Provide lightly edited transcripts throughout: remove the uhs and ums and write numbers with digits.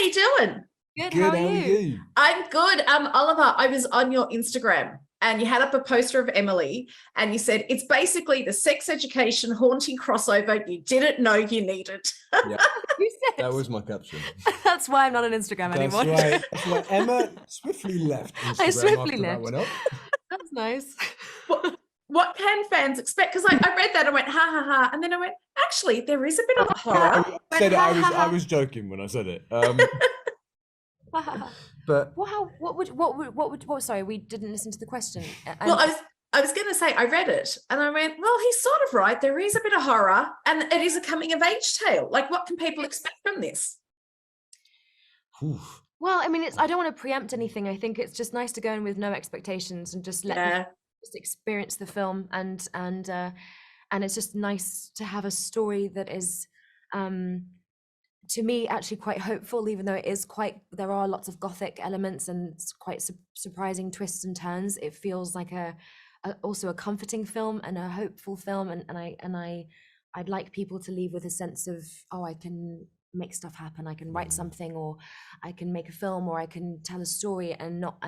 you doing? Good, how are you? I'm good. Oliver, I was on your Instagram and you had up a poster of Emily and you said it's basically the sex education haunting crossover you didn't know you needed. Yeah, that was my caption. That's why I'm not on Instagram anymore. That's why Emma swiftly left Instagram after that went up. That's nice. What can fans expect? Because I read that and went, ha, ha, ha. And then I went, actually, there is a bit of a horror. I was joking when I said it. But sorry, we didn't listen to the question. Well, I was going to say, I read it and I went, well, he's sort of right. There is a bit of horror and it is a coming of age tale. Like, what can people expect from this? Well, I mean, I don't want to preempt anything. I think it's just nice to go in with no expectations and just just experience the film, and it's just nice to have a story that is to me actually quite hopeful, even though it is there are lots of gothic elements and it's quite surprising twists and turns. It feels like also a comforting film and a hopeful film, and I'd like people to leave with a sense of, oh, I can make stuff happen, I can write something, or I can make a film, or I can tell a story and not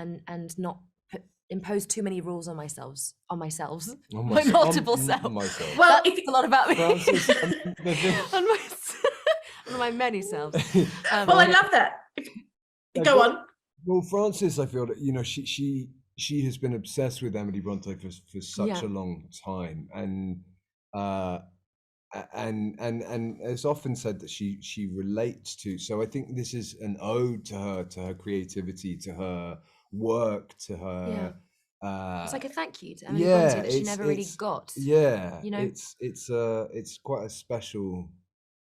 impose too many rules on myself, my multiple selves. Well, it's a lot about me. on my many selves. Well, I love that. Go on. Well, Frances, I feel that she has been obsessed with Emily Bronte for such a long time, and it's often said that she relates to. So I think this is an ode to her creativity, to her work, to her it's like a thank you to Emily Bronte that she never really got. It's quite a special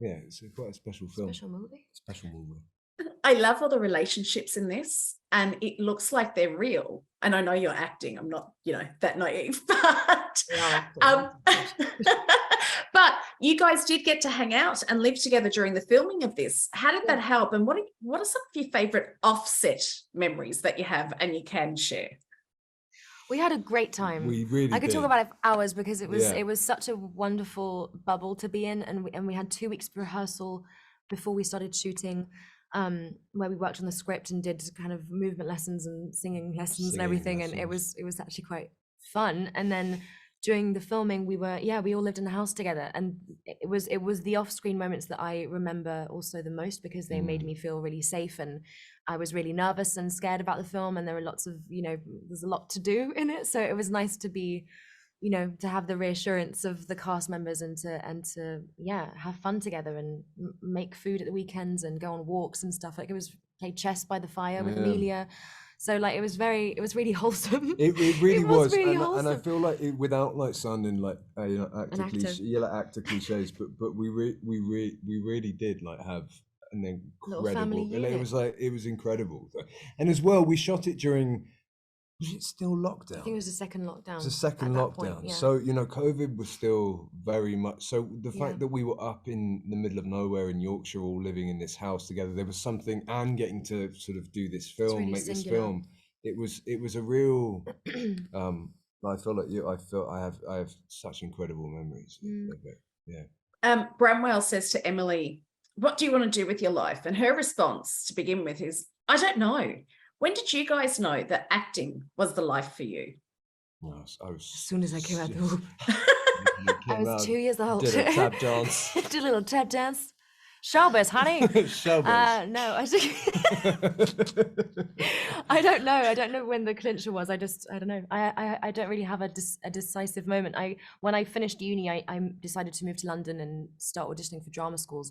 it's quite a special film, special movie. I love all the relationships in this, and it looks like they're real, and I know you're acting, I'm not that naive, but but you guys did get to hang out and live together during the filming of this. How did that help, and what are some of your favorite offset memories that you have and you can share? We had a great time. We really I could did. talk about it for hours because it was such a wonderful bubble to be in, and we had 2 weeks of rehearsal before we started shooting, where we worked on the script and did kind of movement lessons and singing lessons and everything, and it was actually quite fun. And then during the filming, we all lived in a house together, and it was the off-screen moments that I remember also the most, because they made me feel really safe, and I was really nervous and scared about the film, and there were lots of there's a lot to do in it, so it was nice to be to have the reassurance of the cast members and to have fun together and make food at the weekends and go on walks and stuff. Like, it was play chess by the fire with Amelia. So like it was really wholesome. It really was, really and I feel like without like sounding like actor cliches, but we really did like have an incredible. It was incredible, and as well we shot it during. Was it still lockdown? I think it was the second lockdown. It was the second lockdown. Point, so COVID was still very much. So the fact that we were up in the middle of nowhere in Yorkshire, all living in this house together, there was something, and getting to sort of do this film, really make singular. This film. It was a real. I feel like I have such incredible memories of it. Yeah. Bramwell says to Emily, "What do you want to do with your life?" And her response to begin with is, "I don't know." When did you guys know that acting was the life for you? As soon as I came out the womb. I was 2 years old. Did a tap dance. Did a little tap dance. Showbiz, honey. Showbiz. No, I don't know. I don't know when the clincher was. I don't know. I don't really have a decisive moment. When I finished uni, I decided to move to London and start auditioning for drama schools,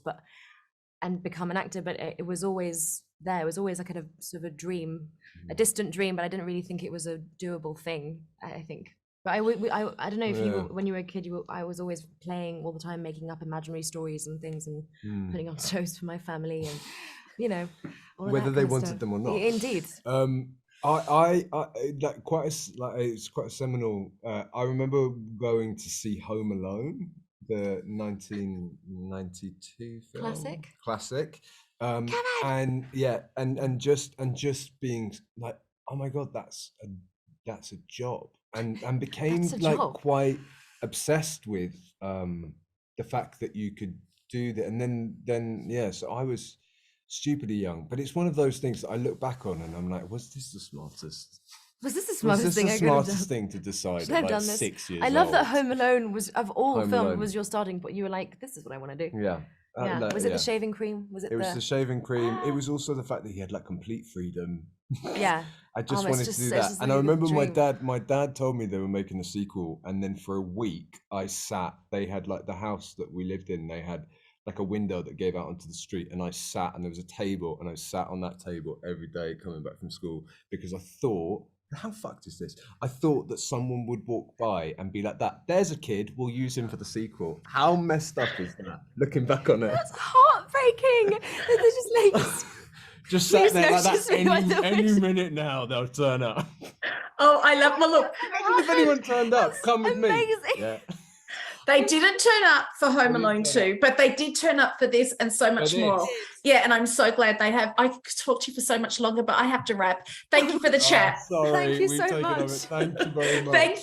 and become an actor. But it was always there. It was always like a sort of a dream, a distant dream, but I didn't really think it was a doable thing, I think. But I don't know if when you were a kid, I was always playing all the time, making up imaginary stories and things, and putting on shows for my family, and whether they wanted them or not. Indeed. I like it's quite a seminal. I remember going to see Home Alone, the 1992 film. Classic. And just being like, oh my God, that's a job, and became like quite obsessed with the fact that you could do that, and then so I was stupidly young. But it's one of those things that I look back on and I'm like, was this the smartest? Was this the Was smartest this thing the I could have done? smartest thing to decide Should I at have like done this? 6 years I love old? that Home Alone was, of all Home films, Alone. was your starting point. You were like, this is what I want to do. Yeah. Yeah. No, Was it yeah. the shaving cream? Was it? It was the shaving cream. It was also the fact that he had like complete freedom. Yeah. I just it's wanted just- to do it's that. just And I like a remember dream. my dad told me they were making a sequel. And then for a week I sat, they had like the house that we lived in, they had like a window that gave out onto the street. And I sat, and there was a table, and I sat on that table every day coming back from school, because I thought, how fucked is this? I thought that someone would walk by and be like, there's a kid, we'll use him for the sequel. How messed up is that, looking back on it? That's heartbreaking. They're just like, Just sat please there like notice that. me by the Any way. minute now they'll turn up. Oh, I love, well, look, Imagine if anyone turned up. Come with amazing. me. Yeah. they didn't turn up for Home They didn't Alone turn 2, but they did turn up for this and so much this. more. Yeah, and I'm so glad they have. I could talk to you for so much longer, but I have to wrap. Thank you for the chat. Sorry, Thank you we've so taken over. much. Thank you very much. Thank